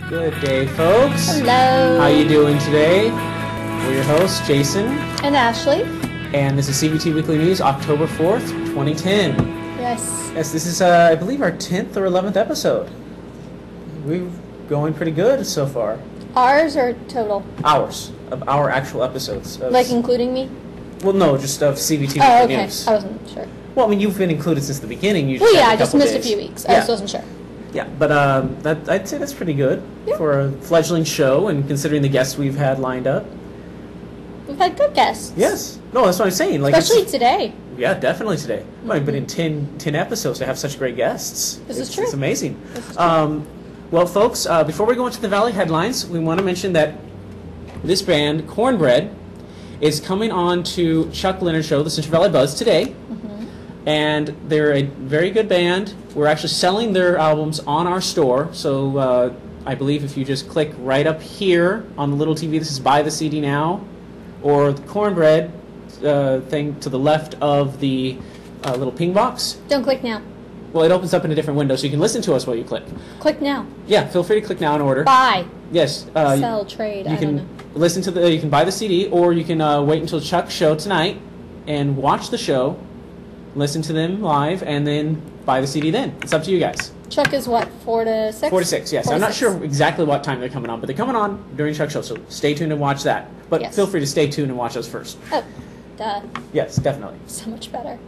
Good day, folks. Hello. How you doing today? We're your hosts, Jason. And Ashley. And this is CBT Weekly News, October 4th, 2010. Yes. Yes, this is, I believe, our 10th or 11th episode. We're going pretty good so far. Ours or total? Ours. Of our actual episodes. Like including me? Well, no, just of CBT Weekly Oh, okay. News. I wasn't sure. Well, I mean, you've been included since the beginning. You Well, yeah, I just just missed days. a few weeks. Yeah. I just wasn't sure. Yeah, but I'd say that's pretty good Yeah. for a fledgling show, and considering the guests we've had lined up. We've had good guests. Yes. No, that's what I'm saying. Like, Especially today. Yeah, definitely today. Well, but in 10 episodes to have such great guests. This is true. It's amazing. This is true. Well, folks, before we go into the Valley headlines, we want to mention that this band, Cornbread, is coming on to Chuck Leonard's show, the Central Valley Buzz, today. And they're a very good band. We're actually selling their albums on our store. So I believe if you just click right up here on the little TV, this is Buy the CD Now, or the Cornbread thing to the left of the little ping box. Don't click now. Well, it opens up in a different window, so you can listen to us while you click. Click now. Yeah, feel free to click now and order. Buy. Yes. Sell, trade. You I can don't know. listen to you can buy the CD, or you can wait until Chuck's show tonight and watch the show, listen to them live, and then buy the CD then. It's up to you guys. Chuck is what, 4 to 6? 4 to 6, yes. 4 to I'm not 6. sure exactly what time they're coming on, but they're coming on during Chuck's show, so stay tuned and watch that. But Yes. feel free to stay tuned and watch us first. Oh, duh. Yes, definitely. So much better.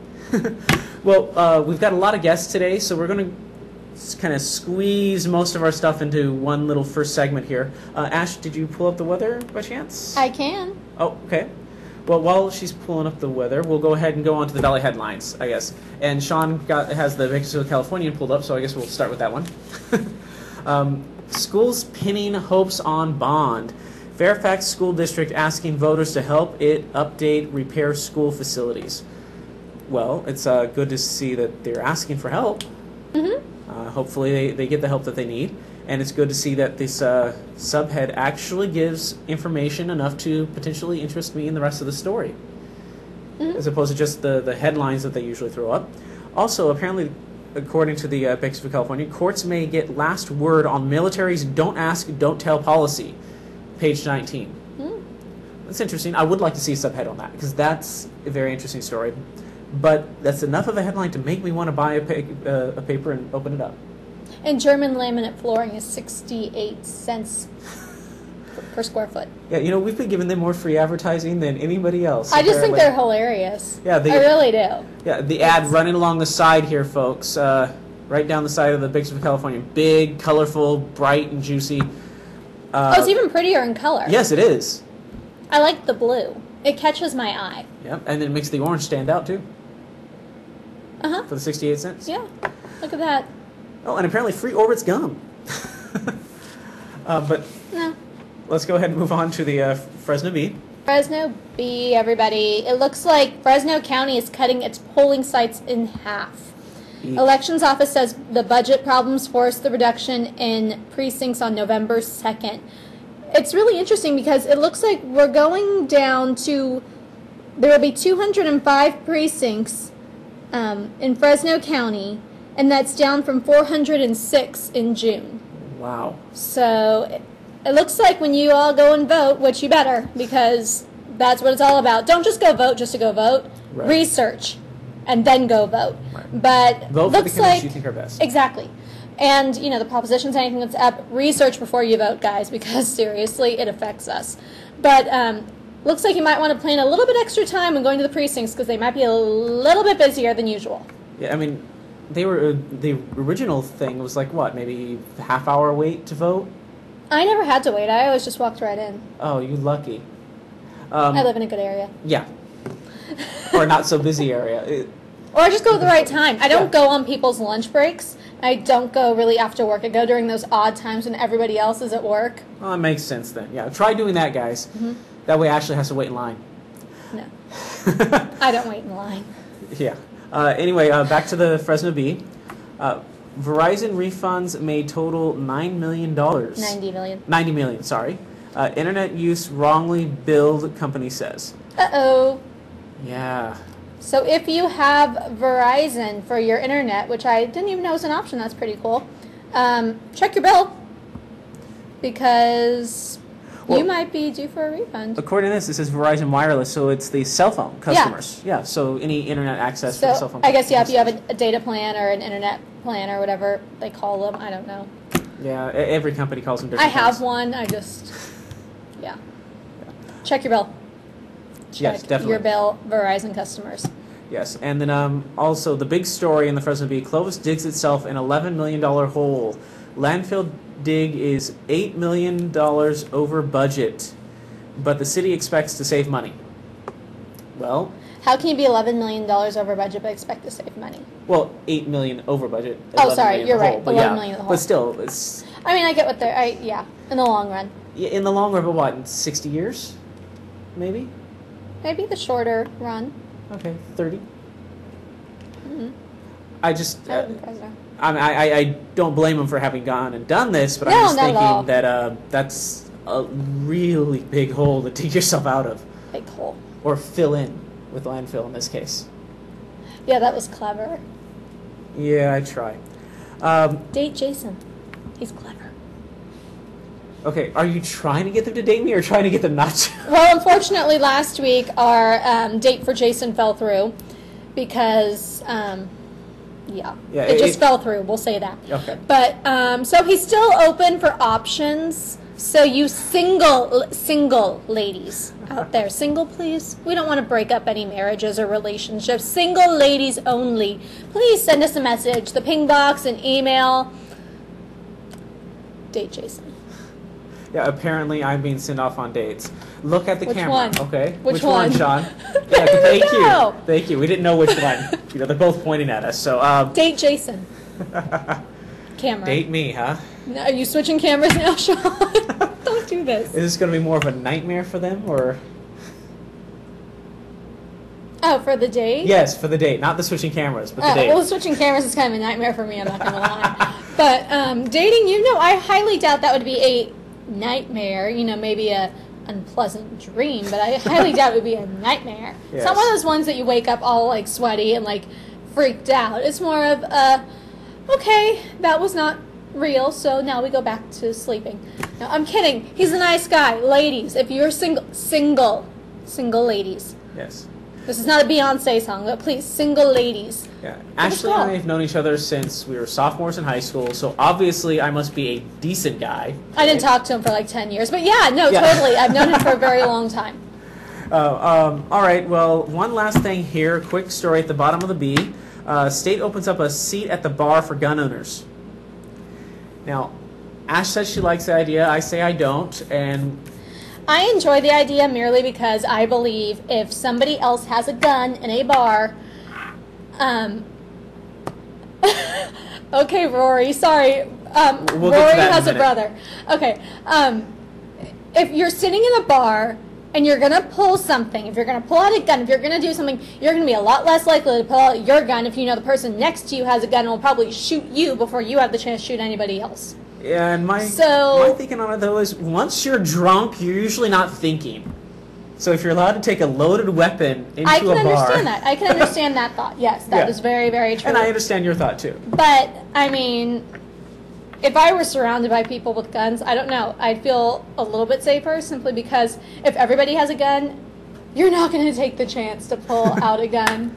Well, we've got a lot of guests today, so we're going to kind of squeeze most of our stuff into one little first segment here. Ash, did you pull up the weather by chance? I can. Oh, okay. Well, while she's pulling up the weather, we'll go ahead and go on to the Valley headlines, I guess. And Sean has the Bakersfield Californian pulled up, so I guess we'll start with that one. Schools pinning hopes on bond. Fairfax School District asking voters to help it update, repair school facilities. Well, it's good to see that they're asking for help. Hopefully they get the help that they need. And it's good to see that this subhead actually gives information enough to potentially interest me in the rest of the story, as opposed to just the headlines that they usually throw up. Also, apparently, according to the Bakersfield, California, courts may get last word on military's don't ask, don't tell policy, page 19. That's interesting. I would like to see a subhead on that, because that's a very interesting story. But that's enough of a headline to make me want to buy a paper and open it up. And German laminate flooring is 68 cents per square foot. Yeah, we've been giving them more free advertising than anybody else. I just think apparently. they're hilarious. Yeah, I really do. Yeah, the ad running along the side here, folks. Right down the side of the Bakersfield, California. Big, colorful, bright, and juicy. It's even prettier in color. Yes, it is. I like the blue. It catches my eye. Yep, and then it makes the orange stand out, too. For the 68 cents. Yeah, look at that. Oh, and apparently free Orbit's gum. But No. let's go ahead and move on to the Fresno Bee. Fresno Bee, everybody. It looks like Fresno County is cutting its polling sites in half. Elections office says the budget problems forced the reduction in precincts on November 2nd. It's really interesting because it looks like we're going down to, there will be 205 precincts in Fresno County, and that's down from 406 in June. Wow. So it looks like when you all go and vote, which you better, because that's what it's all about. Don't just go vote just to go vote. Right. Research, and then go vote. Right. But Vote for the looks candidates like you think are best. exactly. And the propositions, anything that's up, research before you vote, guys, because seriously, it affects us. But looks like you might want to plan a little bit extra time when going to the precincts because they might be a little bit busier than usual. Yeah, I mean, they were the original thing was like what, maybe a half-hour wait to vote? I never had to wait. I always just walked right in. Oh, you lucky. I live in a good area. Yeah. Or not so busy area. Or I just go at the right time. I don't Yeah. go on people's lunch breaks. I don't go really after work. I go during those odd times when everybody else is at work. Well, that makes sense then. Yeah, try doing that, guys. That way Ashley has to wait in line. No. I don't wait in line. Yeah. Anyway, back to the Fresno Bee. Verizon refunds may total $9 million. 90 million. 90 million, sorry. Internet use wrongly billed, company says. Uh-oh. Yeah. So if you have Verizon for your internet, which I didn't even know was an option, that's pretty cool, check your bill. because Well, you might be due for a refund. According to this, it says Verizon Wireless, so it's the cell phone customers. Yeah, so any internet access for the cell So phone I guess, yeah, if you have customers. a data plan or an internet plan or whatever they call them, I don't know. Yeah, every company calls them I different have things. one, I just, yeah. Check your bill. Yes, Check definitely. your bill, Verizon customers. Yes, and then also the big story in the Fresno Bee, Clovis digs itself an $11 million hole. Landfill dig is $8 million over budget, but the city expects to save money. Well, How can you be $11 million over budget but expect to save money? well, $8 million over budget. Oh, 11 sorry, million you're the hole, right, but 11 yeah, million the hole. But still, it's I mean, I get what they're, yeah, in the long run. in the long run, but what, in 60 years? Maybe? Maybe the shorter run. Okay, 30. Mm-hmm. I just, I wouldn't press her. I don't blame him for having gone and done this, but No, I'm just not at all. thinking that that's a really big hole to dig yourself out of, Big hole. or fill in with landfill in this case. Yeah, that was clever. Yeah, I try. Date Jason. He's clever. Okay, are you trying to get them to date me or trying to get them not to? Well, unfortunately, last week our date for Jason fell through because, yeah, it just fell through. We'll say that. Okay. But so he's still open for options. So you single ladies out there, single please. We don't want to break up any marriages or relationships. Single ladies only. Please send us a message. The ping box, an email. Date Jason. Yeah, apparently I'm being sent off on dates. Look at the Which camera. one? Okay. Which one? Sean? I Yeah, don't thank know. you. Thank you. We didn't know which one. You know, they're both pointing at us. So, Date Jason. Camera. date me, huh? No, are you switching cameras now, Sean? Don't do this. Is this going to be more of a nightmare for them, or? Oh, for the date? Yes, for the date, not the switching cameras, but the date. Well, switching cameras is kind of a nightmare for me, I'm not going to lie. But dating, I highly doubt that would be a nightmare. Maybe a unpleasant dream, but I highly doubt it would be a nightmare. It's not Yes. one of those ones that you wake up all, like, sweaty and, like, freaked out. It's more of, okay, that was not real, so now we go back to sleeping. No, I'm kidding. He's a nice guy. Ladies, if you're single ladies. Yes. This is not a Beyonce song, but please, single ladies. Yeah. us Ashley and call. I have known each other since we were sophomores in high school, so obviously I must be a decent guy. I didn't talk to him for like 10 years, but yeah, no, Yeah. totally. I've known him for a very long time. All right, well, one last thing here. Quick story at the bottom of the B. State opens up a seat at the bar for gun owners. Now, Ash says she likes the idea. I say I don't, and I enjoy the idea merely because I believe if somebody else has a gun in a bar, okay, Rory, sorry. We'll get to Rory that in a has a minute. brother. Okay, if you're sitting in a bar and you're going to pull something, if you're going to pull out a gun, if you're going to do something, you're going to be a lot less likely to pull out your gun if you know the person next to you has a gun and will probably shoot you before you have the chance to shoot anybody else. yeah, and my thinking on it though is once you're drunk, you're usually not thinking. So if you're allowed to take a loaded weapon into I a can bar, understand that. I can understand that thought. Yes, that Yeah. is very, very true. and I understand your thought too. But, I mean, if I were surrounded by people with guns, I don't know. I'd feel a little bit safer simply because if everybody has a gun, you're not going to take the chance to pull out a gun.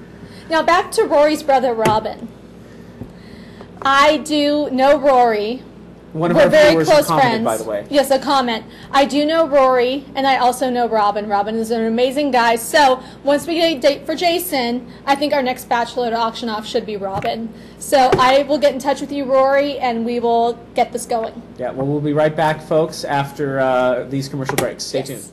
Now, back to Rory's brother, Robin. I do know Rory. One of We're our very viewers close commented, friends. by the way. Yes, a comment. I do know Rory, and I also know Robin. Robin is an amazing guy. So once we get a date for Jason, I think our next bachelor to auction off should be Robin. So I will get in touch with you, Rory, and we will get this going. Yeah, well, we'll be right back, folks, after these commercial breaks. Stay Yes. tuned.